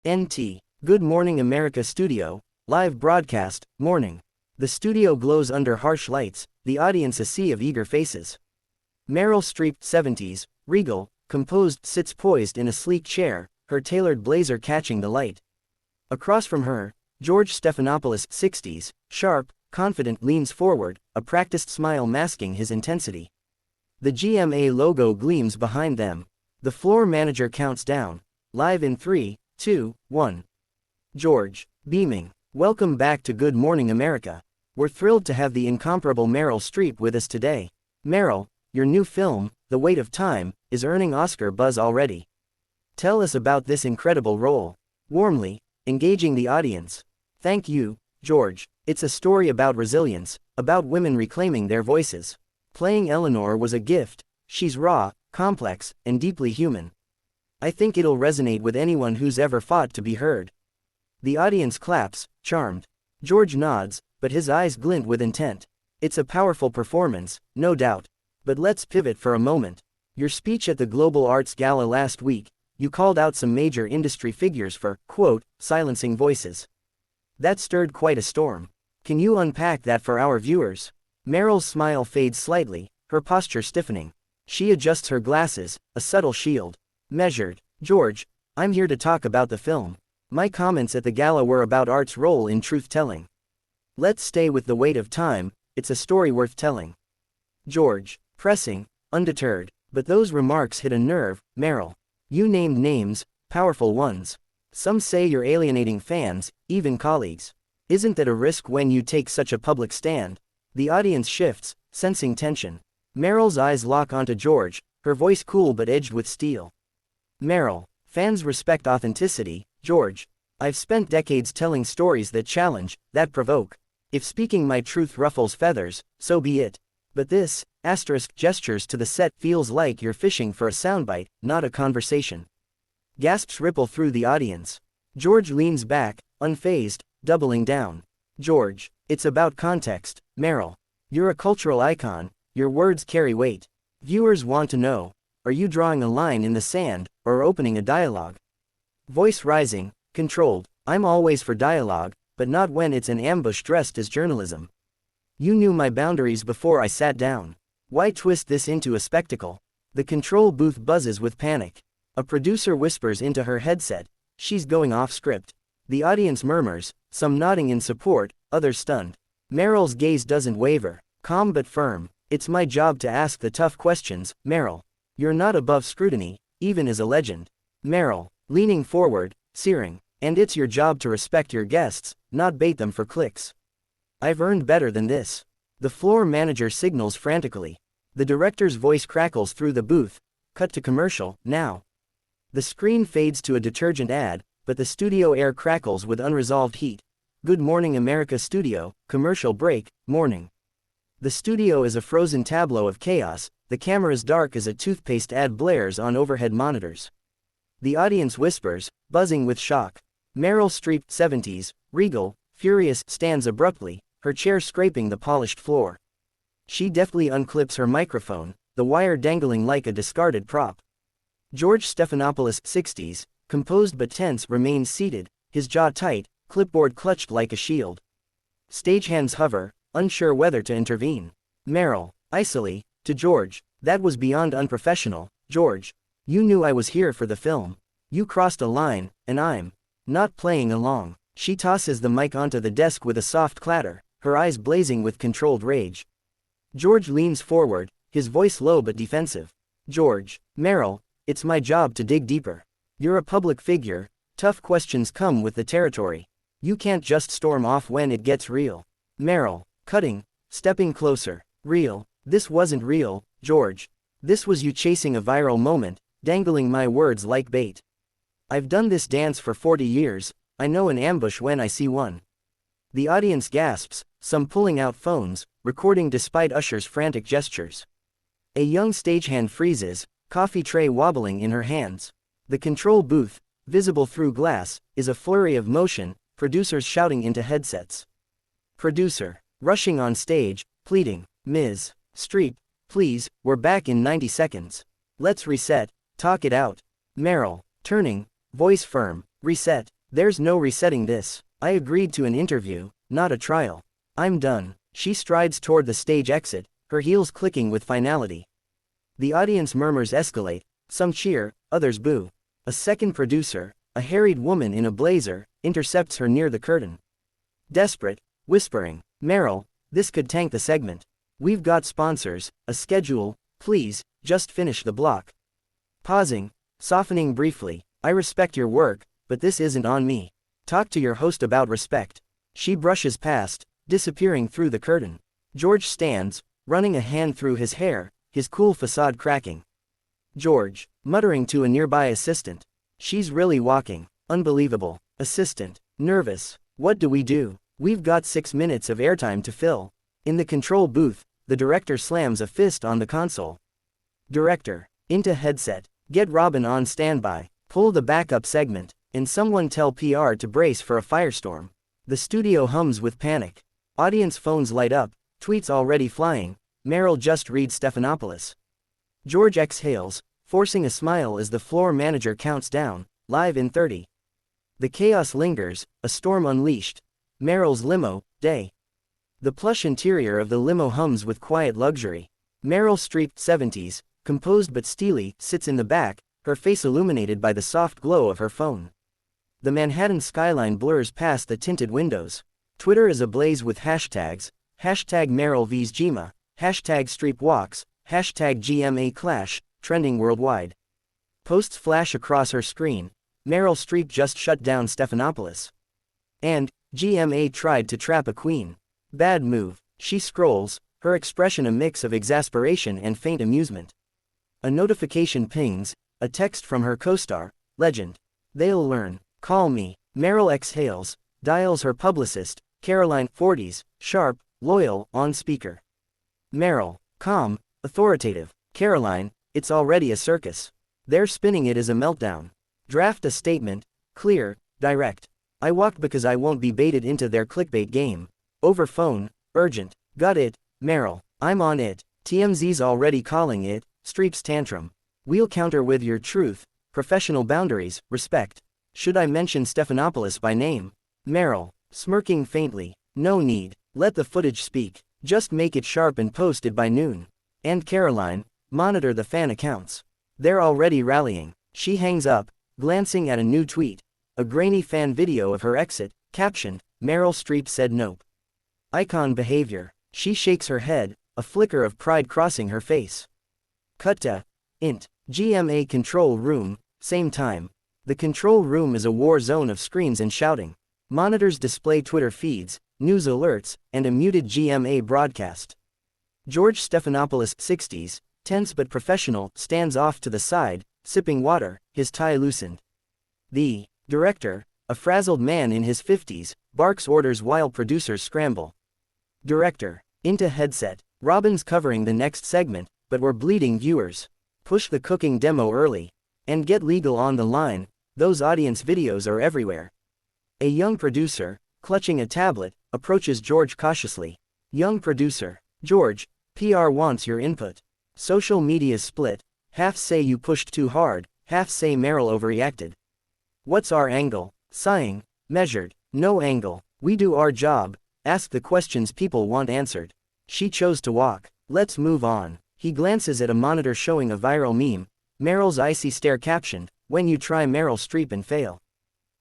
NT. Good Morning America Studio, live broadcast, morning. The studio glows under harsh lights, the audience a sea of eager faces. Meryl Streep, 70s, regal, composed, sits poised in a sleek chair, her tailored blazer catching the light. Across from her, George Stephanopoulos, 60s, sharp, confident, leans forward, a practiced smile masking his intensity. The GMA logo gleams behind them. The floor manager counts down. Live in 3, 2, 1. George, beaming. Welcome back to Good Morning America. We're thrilled to have the incomparable Meryl Streep with us today. Meryl, your new film, The Weight of Time, is earning Oscar buzz already. Tell us about this incredible role. Warmly, engaging the audience. Thank you, George. It's a story about resilience, about women reclaiming their voices. Playing Eleanor was a gift. She's raw, complex, and deeply human. I think it'll resonate with anyone who's ever fought to be heard. The audience claps, charmed. George nods, but his eyes glint with intent. It's a powerful performance, no doubt. But let's pivot for a moment. Your speech at the Global Arts Gala last week, you called out some major industry figures for, quote, silencing voices. That stirred quite a storm. Can you unpack that for our viewers? Meryl's smile fades slightly, her posture stiffening. She adjusts her glasses, a subtle shield. Measured. George, I'm here to talk about the film. My comments at the gala were about art's role in truth-telling. Let's stay with The Weight of Time, it's a story worth telling. George, pressing, undeterred. But those remarks hit a nerve. Meryl. You named names, powerful ones. Some say you're alienating fans, even colleagues. Isn't that a risk when you take such a public stand? The audience shifts, sensing tension. Meryl's eyes lock onto George, her voice cool but edged with steel. Meryl, fans respect authenticity. George, I've spent decades telling stories that challenge, that provoke. If speaking my truth ruffles feathers, so be it. But this, gestures to the set, feels like you're fishing for a soundbite, not a conversation. Gasps ripple through the audience. George leans back, unfazed, doubling down. George, it's about context. Meryl, you're a cultural icon, your words carry weight. Viewers want to know, are you drawing a line in the sand, or opening a dialogue? Voice rising, controlled. I'm always for dialogue, but not when it's an ambush dressed as journalism. You knew my boundaries before I sat down. Why twist this into a spectacle? The control booth buzzes with panic. A producer whispers into her headset, she's going off script. The audience murmurs, some nodding in support, others stunned. Meryl's gaze doesn't waver, calm but firm. It's my job to ask the tough questions, Meryl. You're not above scrutiny, even as a legend. Meryl, leaning forward, searing. And it's your job to respect your guests, not bait them for clicks. I've earned better than this. The floor manager signals frantically. The director's voice crackles through the booth. Cut to commercial, now. The screen fades to a detergent ad, but the studio air crackles with unresolved heat. Good Morning America Studio, commercial break, morning. The studio is a frozen tableau of chaos, the camera's dark as a toothpaste ad blares on overhead monitors. The audience whispers, buzzing with shock. Meryl Streep, 70s, regal, furious, stands abruptly, her chair scraping the polished floor. She deftly unclips her microphone, the wire dangling like a discarded prop. George Stephanopoulos, 60s, composed but tense, remains seated, his jaw tight, clipboard clutched like a shield. Stagehands hover, unsure whether to intervene. Meryl, icily, to George, that was beyond unprofessional. George, you knew I was here for the film. You crossed a line, and I'm not playing along. She tosses the mic onto the desk with a soft clatter, her eyes blazing with controlled rage. George leans forward, his voice low but defensive. George, Meryl, it's my job to dig deeper. You're a public figure, tough questions come with the territory. You can't just storm off when it gets real. Meryl, cutting, stepping closer. Real, this wasn't real, George. This was you chasing a viral moment, dangling my words like bait. I've done this dance for 40 years, I know an ambush when I see one. The audience gasps, some pulling out phones, recording despite ushers' frantic gestures. A young stagehand freezes, coffee tray wobbling in her hands. The control booth, visible through glass, is a flurry of motion, producers shouting into headsets. Producer, rushing on stage, pleading, Ms. Streep, please, we're back in 90 seconds. Let's reset, talk it out. Meryl, turning, voice firm, reset. There's no resetting this. I agreed to an interview, not a trial. I'm done. She strides toward the stage exit, her heels clicking with finality. The audience murmurs escalate, some cheer, others boo. A second producer, a harried woman in a blazer, intercepts her near the curtain. Desperate, whispering, "Meryl, this could tank the segment. We've got sponsors, a schedule, please, just finish the block." Pausing, softening briefly, "I respect your work, but this isn't on me. Talk to your host about respect." She brushes past, disappearing through the curtain. George stands, running a hand through his hair, his cool facade cracking. George, muttering to a nearby assistant. "She's really walking. Unbelievable." Assistant, nervous. "What do we do? We've got 6 minutes of airtime to fill." In the control booth, the director slams a fist on the console. Director, into headset. "Get Robin on standby. Pull the backup segment, and someone tell PR to brace for a firestorm." The studio hums with panic. Audience phones light up, tweets already flying. Meryl just read Stephanopoulos. George exhales, forcing a smile as the floor manager counts down, live in 30. The chaos lingers, a storm unleashed. Meryl's limo, day. The plush interior of the limo hums with quiet luxury. Meryl Streep, 70s, composed but steely, sits in the back, her face illuminated by the soft glow of her phone. The Manhattan skyline blurs past the tinted windows. Twitter is ablaze with hashtags, hashtag Meryl vs Gima, hashtag Streep walks, hashtag GMA clash, trending worldwide. Posts flash across her screen. Meryl Streep just shut down Stephanopoulos. And, GMA tried to trap a queen. Bad move. She scrolls, her expression a mix of exasperation and faint amusement. A notification pings, a text from her co-star, Legend. "They'll learn. Call me." Meryl exhales, dials her publicist, Caroline, 40s, sharp, loyal, on speaker. Meryl, calm, authoritative. Caroline, "It's already a circus. They're spinning it as a meltdown. Draft a statement, clear, direct. I walked because I won't be baited into their clickbait game. Over phone, urgent. Got it, Meryl, I'm on it. TMZ's already calling it, Streep's tantrum. We'll counter with your truth, professional boundaries, respect. Should I mention Stephanopoulos by name?" Meryl, smirking faintly, "No need. Let the footage speak. Just make it sharp and post it by noon." And Caroline, "Monitor the fan accounts. They're already rallying." She hangs up, glancing at a new tweet. A grainy fan video of her exit, captioned, "Meryl Streep said nope." Icon behavior. She shakes her head, a flicker of pride crossing her face. Cut to int. GMA control room, same time. The control room is a war zone of screams and shouting. Monitors display Twitter feeds, news alerts, and a muted GMA broadcast. George Stephanopoulos, 60s, tense but professional, stands off to the side, sipping water, his tie loosened. The director, a frazzled man in his 50s, barks orders while producers scramble. Director, into headset. "Robin's covering the next segment, but we're bleeding viewers. Push the cooking demo early. And get legal on the line, those audience videos are everywhere." A young producer, clutching a tablet, approaches George cautiously. Young producer, "George, PR wants your input. Social media's split, half say you pushed too hard, half say Meryl overreacted. What's our angle?" Sighing, measured, "No angle. We do our job, ask the questions people want answered." She chose to walk. "Let's move on." He glances at a monitor showing a viral meme, Meryl's icy stare captioned, "When you try Meryl Streep and fail."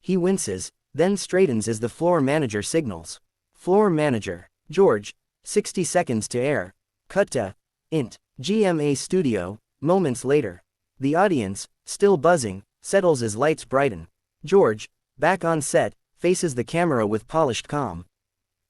He winces, then straightens as the floor manager signals. Floor manager, "George, 60 seconds to air." Cut to int. GMA studio, moments later. The audience, still buzzing, settles as lights brighten. George, back on set, faces the camera with polished calm.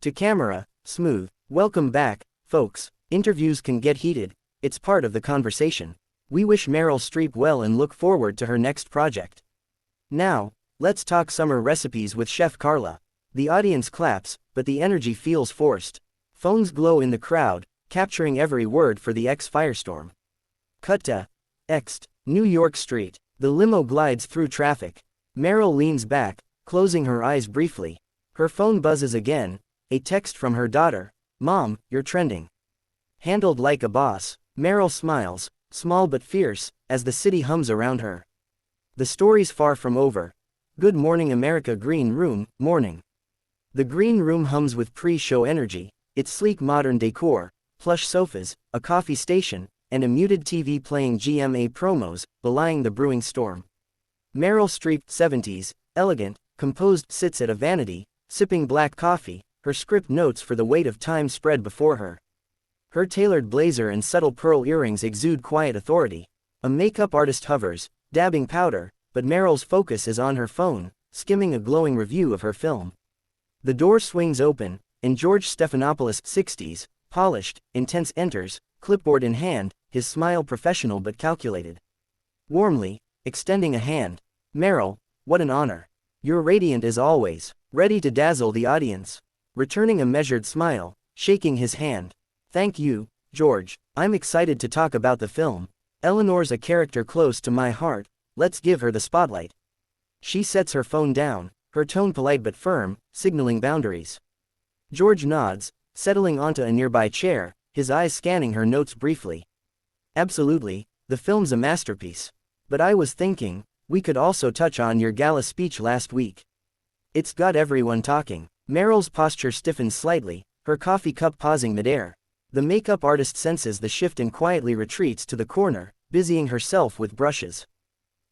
To camera, smooth. "Welcome back, folks. Interviews can get heated, it's part of the conversation. We wish Meryl Streep well and look forward to her next project. Now, let's talk summer recipes with Chef Carla." The audience claps, but the energy feels forced. Phones glow in the crowd, capturing every word for the Firestorm. Cut to Ext. New York Street. The limo glides through traffic. Meryl leans back, closing her eyes briefly. Her phone buzzes again, a text from her daughter. "Mom, you're trending." Handled like a boss, Meryl smiles, small but fierce, as the city hums around her. The story's far from over. Good morning America Green Room, morning. The green room hums with pre-show energy, its sleek modern decor, plush sofas, a coffee station, and a muted TV playing GMA promos, belying the brewing storm. Meryl Streep, 70s, elegant, composed, sits at a vanity, sipping black coffee, her script notes for the weight of time spread before her. Her tailored blazer and subtle pearl earrings exude quiet authority. A makeup artist hovers, dabbing powder, but Meryl's focus is on her phone, skimming a glowing review of her film. The door swings open, and George Stephanopoulos, 60s, polished, intense enters, clipboard in hand, his smile professional but calculated. Warmly, extending a hand. Meryl, what an honor. You're radiant as always, ready to dazzle the audience. Returning a measured smile, shaking his hand. Thank you, George, I'm excited to talk about the film. Eleanor's a character close to my heart, let's give her the spotlight. She sets her phone down, her tone polite but firm, signaling boundaries. George nods, settling onto a nearby chair, his eyes scanning her notes briefly. Absolutely, the film's a masterpiece. But I was thinking, we could also touch on your gala speech last week. It's got everyone talking. Meryl's posture stiffens slightly, her coffee cup pausing midair. The makeup artist senses the shift and quietly retreats to the corner, busying herself with brushes.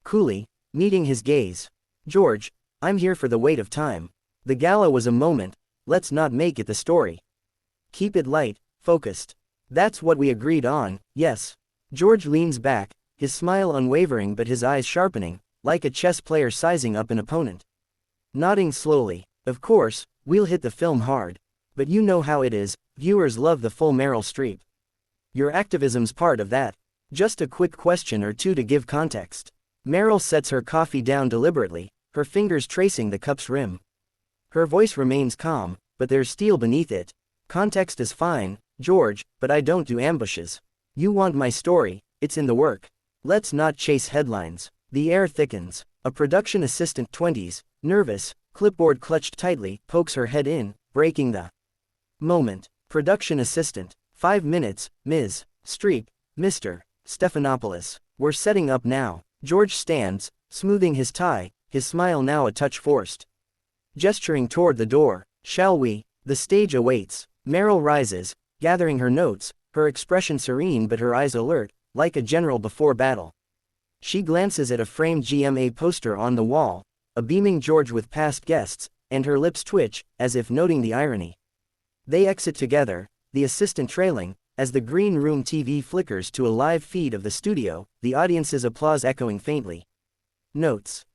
Coolly, meeting his gaze. George, I'm here for the weight of time. The gala was a moment, let's not make it the story. Keep it light, focused. That's what we agreed on, yes. George leans back, his smile unwavering but his eyes sharpening, like a chess player sizing up an opponent. Nodding slowly, of course, we'll hit the film hard. But you know how it is, viewers love the full Meryl Streep. Your activism's part of that. Just a quick question or two to give context. Meryl sets her coffee down deliberately, her fingers tracing the cup's rim. Her voice remains calm, but there's steel beneath it. Context is fine, George, but I don't do ambushes. You want my story, it's in the work. Let's not chase headlines. The air thickens. A production assistant, 20s, nervous, clipboard clutched tightly, pokes her head in, breaking the moment. Production assistant, 5 minutes, Ms. Streep, Mr. Stephanopoulos. We're setting up now. George stands, smoothing his tie, his smile now a touch forced. Gesturing toward the door. Shall we? The stage awaits. Meryl rises, gathering her notes, her expression serene but her eyes alert, like a general before battle. She glances at a framed GMA poster on the wall, a beaming George with past guests, and her lips twitch, as if noting the irony. They exit together, the assistant trailing, as the green room TV flickers to a live feed of the studio, the audience's applause echoing faintly. Notes.